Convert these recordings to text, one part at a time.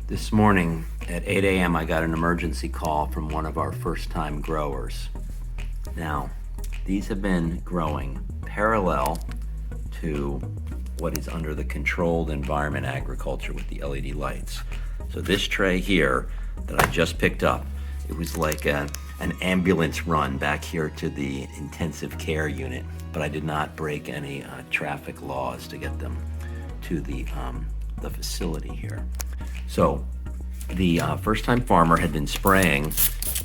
This morning at 8 a.m. I got an emergency call from one of our first-time growers. Now, these have been growing parallel to what is under the controlled environment agriculture with the LED lights. So this tray here that I just picked up, it was like an ambulance run back here to the intensive care unit, but I did not break any traffic laws to get them to the facility here. So the first-time farmer had been spraying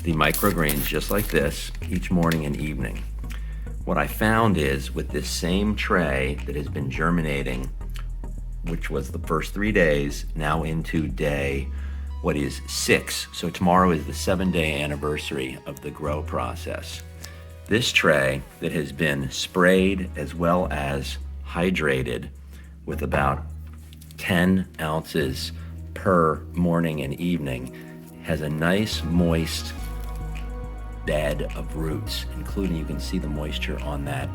the microgreens just like this each morning and evening. What I found is with this same tray that has been germinating, which was the first 3 days, now into day, what is 6. So tomorrow is the 7-day anniversary of the grow process. This tray that has been sprayed as well as hydrated with about 10 ounces per morning and evening has a nice moist bed of roots, including, you can see the moisture on that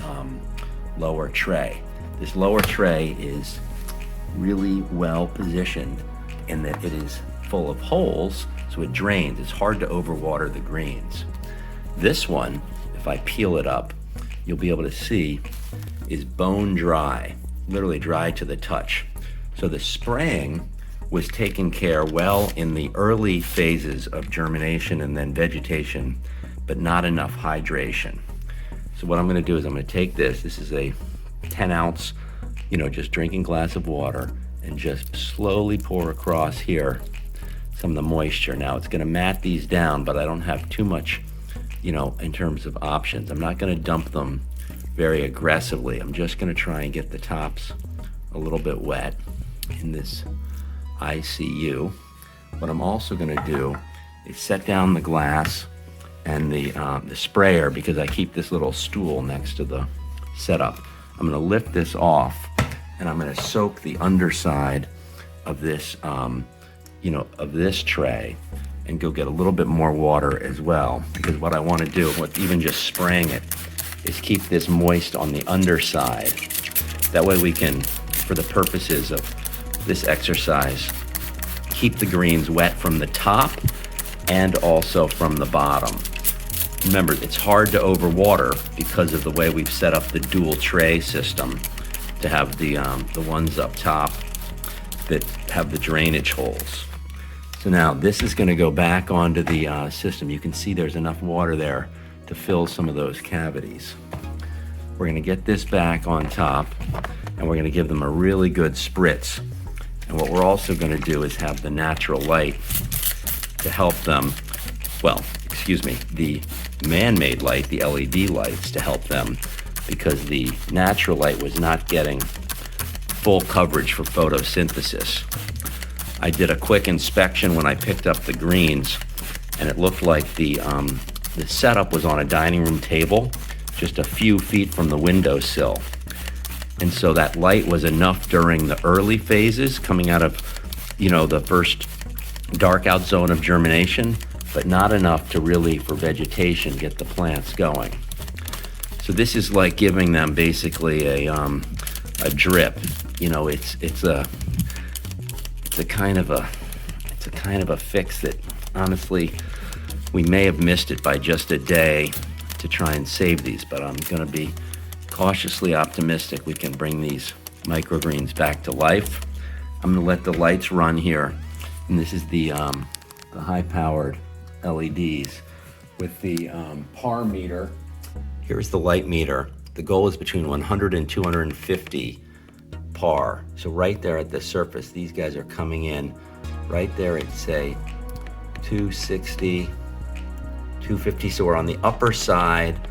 lower tray. This lower tray is really well positioned in that it is full of holes, so it drains. It's hard to overwater the greens. This one, if I peel it up, you'll be able to see is bone dry, literally dry to the touch. So the spraying was taken care well in the early phases of germination and then vegetation, but not enough hydration. So what I'm gonna do is I'm gonna take this is a 10 ounce, just drinking glass of water, and just slowly pour across here some of the moisture. Now it's gonna mat these down, but I don't have too much, in terms of options. I'm not gonna dump them very aggressively. I'm just gonna try and get the tops a little bit wet in this ICU. What I'm also gonna do is set down the glass and the sprayer, because I keep this little stool next to the setup. I'm gonna lift this off and I'm gonna soak the underside of this, of this tray, and go get a little bit more water as well, because what I wanna do with even just spraying it is keep this moist on the underside. That way we can, for the purposes of this exercise, keep the greens wet from the top and also from the bottom. Remember, it's hard to overwater because of the way we've set up the dual tray system to have the ones up top that have the drainage holes. So now this is gonna go back onto the system. You can see there's enough water there to fill some of those cavities. We're gonna get this back on top and we're gonna give them a really good spritz. And what we're also gonna do is have the natural light to help them, the man-made light, the LED lights, to help them, because the natural light was not getting full coverage for photosynthesis. I did a quick inspection when I picked up the greens, and it looked like the setup was on a dining room table, just a few feet from the windowsill. And so that light was enough during the early phases, coming out of, the first dark out zone of germination, but not enough to really, for vegetation, get the plants going. So this is like giving them basically a drip. It's a kind of a fix that, honestly, we may have missed it by just a day to try and save these, but I'm gonna be cautiously optimistic we can bring these microgreens back to life. I'm gonna let the lights run here, and this is the high-powered LEDs with the PAR meter. Here's the light meter. The goal is between 100 and 250 PAR. So right there at the surface, these guys are coming in right there at, say, 260, 250. So we're on the upper side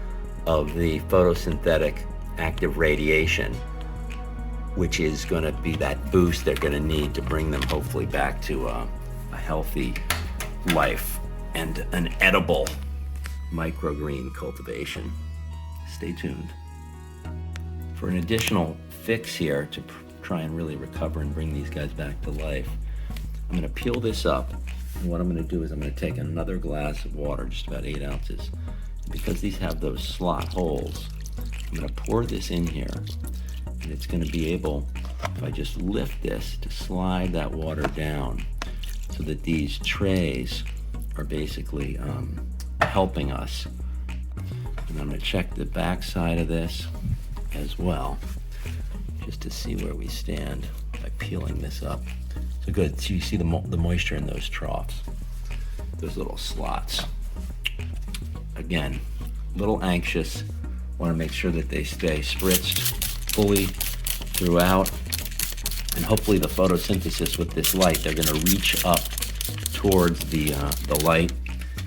of the photosynthetic active radiation, which is going to be that boost they're going to need to bring them hopefully back to a healthy life and an edible microgreen cultivation. Stay tuned. For an additional fix here to try and really recover and bring these guys back to life, I'm going to peel this up, and what I'm going to do is I'm going to take another glass of water, just about 8 ounces. Because these have those slot holes, I'm going to pour this in here, and it's going to be able, if I just lift this, to slide that water down. so that these trays are basically helping us. And I'm going to check the back side of this as well, just to see where we stand by peeling this up. So good, so you see the moisture in those troughs, those little slots. Again, a little anxious, want to make sure that they stay spritzed fully throughout, and hopefully the photosynthesis with this light, they're going to reach up towards the light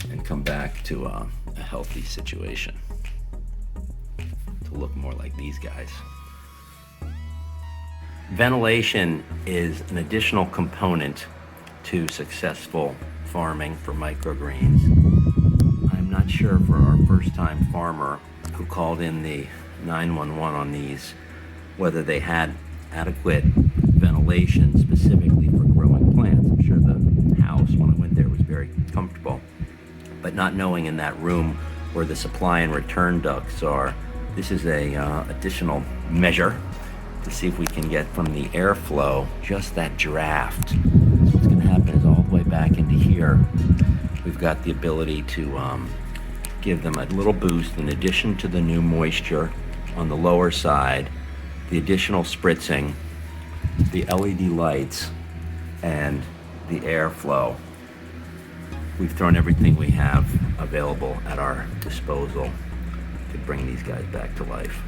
and come back to a healthy situation, to look more like these guys. Ventilation is an additional component to successful farming for microgreens. I'm not sure for our first-time farmer who called in the 911 on these, whether they had adequate ventilation specifically for growing plants. I'm sure the house, when I went there, was very comfortable, but not knowing in that room where the supply and return ducts are, this is a additional measure to see if we can get from the airflow just that draft. So what's going to happen is all the way back into here, we've got the ability to give them a little boost in addition to the new moisture on the lower side, the additional spritzing, the LED lights, and the airflow. We've thrown everything we have available at our disposal to bring these guys back to life.